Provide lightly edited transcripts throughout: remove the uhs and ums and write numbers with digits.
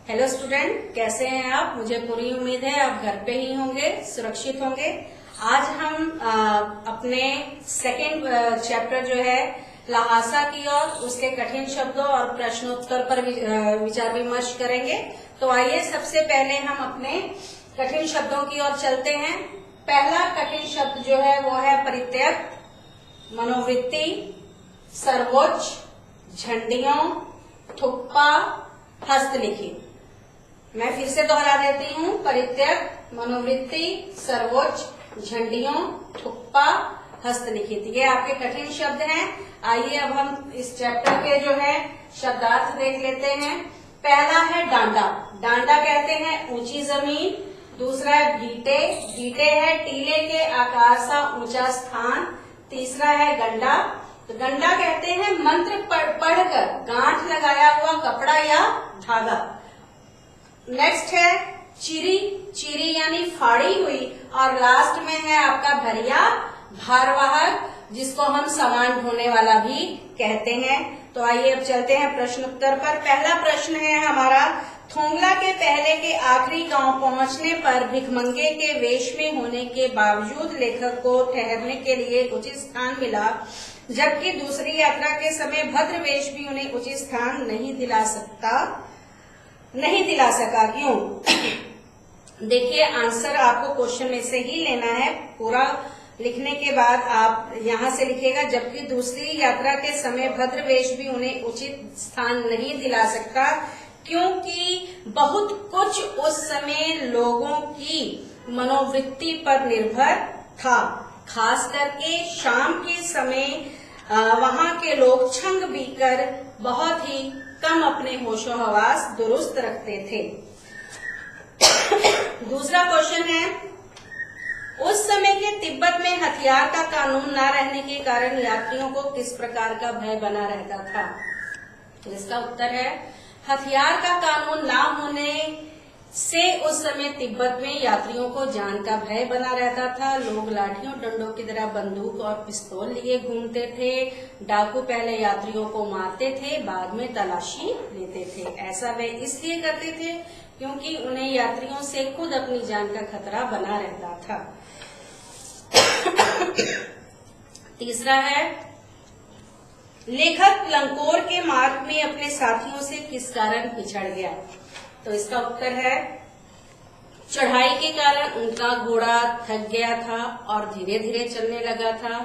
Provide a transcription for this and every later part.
Hello student, कैसे हैं आप? मुझे पूरी उम्मीद है आप घर पे ही होंगे, सुरक्षित होंगे। आज हम अपने सेकेंड चैप्टर जो है लहासा की और उसके कठिन शब्दों और प्रश्नोत्तर पर विचार विमर्श करेंगे। तो आइए सबसे पहले हम अपने कठिन शब्दों की ओर चलते हैं। पहला कठिन शब्द जो है वो है परित्यक्त, मनोवृत्ति, सर्वोच्च, झंडियों, थुप्पा, हस्तलिखित। मैं फिर से दोहरा देती हूँ। परित्यक्त, मनोवृत्ति, सर्वोच्च, झंडियों, थुप्पा, हस्तलिखित, ये आपके कठिन शब्द हैं। आइए अब हम इस चैप्टर के जो है शब्दार्थ देख लेते हैं। पहला है डांडा। डांडा कहते हैं ऊंची जमीन। दूसरा है गीटे। गीटे है टीले के आकार सा ऊंचा स्थान। तीसरा है गंडा। तो गंडा कहते हैं मंत्र पढ़कर गांठ लगाया हुआ कपड़ा या धागा। नेक्स्ट है चिरी। चिरी यानी फाड़ी हुई। और लास्ट में है आपका भरिया, भारवाहक, जिसको हम सामान ढोने वाला भी कहते हैं। तो आइए अब चलते हैं प्रश्न उत्तर पर। पहला प्रश्न है हमारा, थोंगला के पहले के आखिरी गांव पहुंचने पर भिखमंगे के वेश में होने के बावजूद लेखक को ठहरने के लिए उचित स्थान मिला, जबकि दूसरी यात्रा के समय भद्र वेश भी उन्हें उचित स्थान नहीं दिला सका। क्यों? देखिए, आंसर आपको क्वेश्चन में से ही लेना है। पूरा लिखने के बाद आप यहाँ से लिखेगा, जबकि दूसरी यात्रा के समय भद्र वेश भी उन्हें उचित स्थान नहीं दिला सकता, क्योंकि बहुत कुछ उस समय लोगों की मनोवृत्ति पर निर्भर था। खास करके शाम के समय वहां के लोग छंग बीकर बहुत ही कम अपने होशो हवास दुरुस्त रखते थे। दूसरा क्वेश्चन है, उस समय के तिब्बत में हथियार का कानून न रहने के कारण यात्रियों को किस प्रकार का भय बना रहता था? इसका उत्तर है, हथियार का कानून न होने से उस समय तिब्बत में यात्रियों को जान का भय बना रहता था। लोग लाठियों डंडों की तरह बंदूक और पिस्तौल लिए घूमते थे। डाकू पहले यात्रियों को मारते थे, बाद में तलाशी लेते थे। ऐसा वे इसलिए करते थे क्योंकि उन्हें यात्रियों से खुद अपनी जान का खतरा बना रहता था। तीसरा है, लेखक लंकोर के मार्ग में अपने साथियों से किस कारण पिछड़ गया? तो इसका उत्तर है, चढ़ाई के कारण उनका घोड़ा थक गया था और धीरे धीरे चलने लगा था,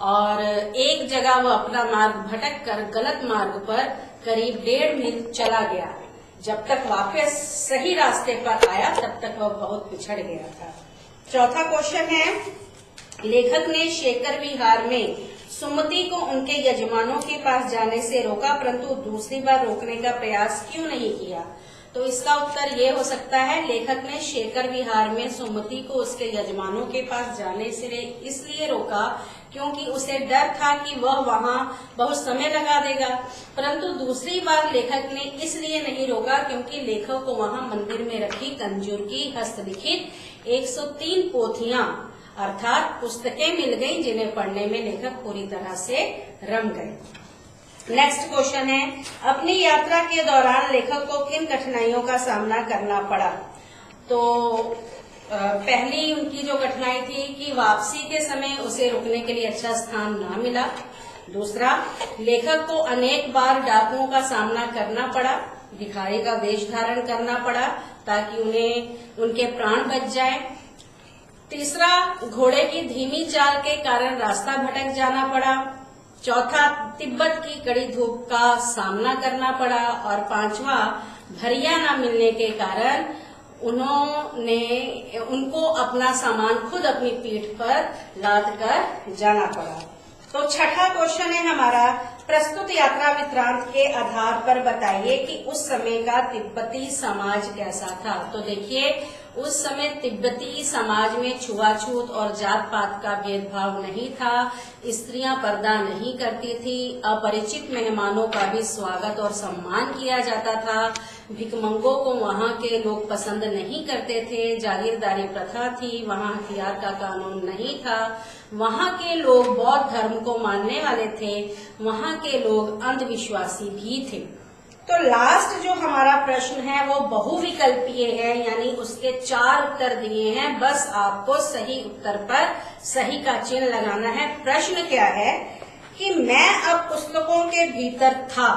और एक जगह वह अपना मार्ग भटक कर गलत मार्ग पर करीब 1.5 मील चला गया। जब तक वापस सही रास्ते पर आया तब तक वह बहुत पिछड़ गया था। चौथा क्वेश्चन है, लेखक ने शेखर विहार में सुमति को उनके यजमानों के पास जाने से रोका, परंतु दूसरी बार रोकने का प्रयास क्यों नहीं किया? तो इसका उत्तर ये हो सकता है, लेखक ने शेखर विहार में सुमति को उसके यजमानों के पास जाने से इसलिए रोका क्योंकि उसे डर था कि वह वहां बहुत समय लगा देगा। परंतु दूसरी बार लेखक ने इसलिए नहीं रोका क्योंकि लेखक को वहां मंदिर में रखी कंजूर की हस्तलिखित 103 पोथियां अर्थात पुस्तकें मिल गई, जिन्हें पढ़ने में लेखक पूरी तरह से रम गए। नेक्स्ट क्वेश्चन है, अपनी यात्रा के दौरान लेखक को किन कठिनाइयों का सामना करना पड़ा? तो पहली उनकी जो कठिनाई थी कि वापसी के समय उसे रुकने के लिए अच्छा स्थान न मिला। दूसरा, लेखक को अनेक बार डाकुओं का सामना करना पड़ा, भिखारी का वेश धारण करना पड़ा ताकि उन्हें उनके प्राण बच जाए। तीसरा, घोड़े की धीमी चाल के कारण रास्ता भटक जाना पड़ा। चौथा, तिब्बत की कड़ी धूप का सामना करना पड़ा। और पांचवा, भरिया न मिलने के कारण उनको अपना सामान खुद अपनी पीठ पर लाद कर जाना पड़ा। तो छठा क्वेश्चन है हमारा, प्रस्तुत यात्रा वृत्तांत के आधार पर बताइए कि उस समय का तिब्बती समाज कैसा था? तो देखिए, उस समय तिब्बती समाज में छुआछूत और जात पात का भेदभाव नहीं था। स्त्रियां पर्दा नहीं करती थी। अपरिचित मेहमानों का भी स्वागत और सम्मान किया जाता था। भिखमंगों को वहां के लोग पसंद नहीं करते थे। जागीरदारी प्रथा थी। वहां हथियार का कानून नहीं था। वहां के लोग बौद्ध धर्म को मानने वाले थे। वहां के लोग अंधविश्वासी भी थे। तो लास्ट जो हमारा प्रश्न है वो बहुविकल्पीय है, यानी उसके 4 उत्तर दिए हैं, बस आपको सही उत्तर पर सही का चिन्ह लगाना है। प्रश्न क्या है कि मैं अब पुस्तकों के भीतर था,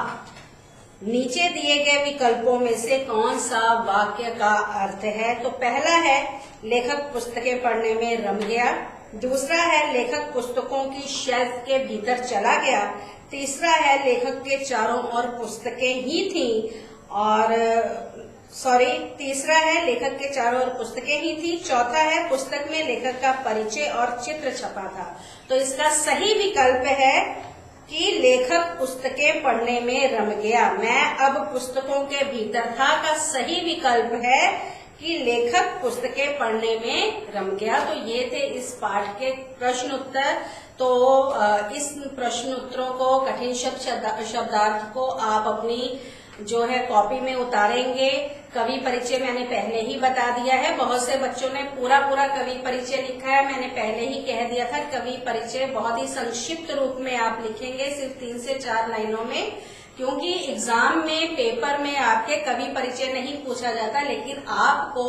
नीचे दिए गए विकल्पों में से कौन सा वाक्य का अर्थ है? तो पहला है लेखक पुस्तकें पढ़ने में रम गया, दूसरा है लेखक पुस्तकों की शेल्फ के भीतर चला गया, तीसरा है लेखक के चारों ओर पुस्तकें ही थीं, और तीसरा है लेखक के चारों ओर पुस्तकें ही थी, चौथा है पुस्तक में लेखक का परिचय और चित्र छपा था। तो इसका सही विकल्प है कि लेखक पुस्तकें पढ़ने में रम गया। मैं अब पुस्तकों के भीतर था का सही विकल्प है कि लेखक पुस्तकें पढ़ने में रम गया। तो ये थे इस पाठ के प्रश्न उत्तर। तो इस प्रश्न उत्तरों को, कठिन शब्दार्थ को आप अपनी जो है कॉपी में उतारेंगे। कवि परिचय मैंने पहले ही बता दिया है, बहुत से बच्चों ने पूरा कवि परिचय लिखा है। मैंने पहले ही कह दिया था कवि परिचय बहुत ही संक्षिप्त रूप में आप लिखेंगे, सिर्फ 3 से 4 लाइनों में, क्योंकि एग्जाम में पेपर में आपके कवि परिचय नहीं पूछा जाता, लेकिन आपको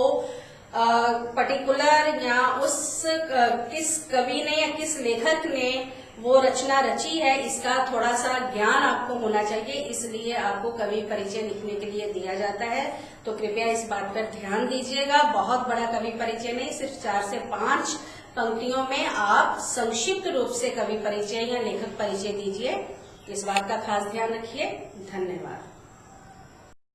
पर्टिकुलर या उस किस कवि ने या किस लेखक ने वो रचना रची है, इसका थोड़ा सा ज्ञान आपको होना चाहिए, इसलिए आपको कवि परिचय लिखने के लिए दिया जाता है। तो कृपया इस बात पर ध्यान दीजिएगा। बहुत बड़ा कवि परिचय नहीं, सिर्फ 4 से 5 पंक्तियों में आप संक्षिप्त रूप से कवि परिचय या लेखक परिचय दीजिए। इस बात का खास ध्यान रखिए। धन्यवाद।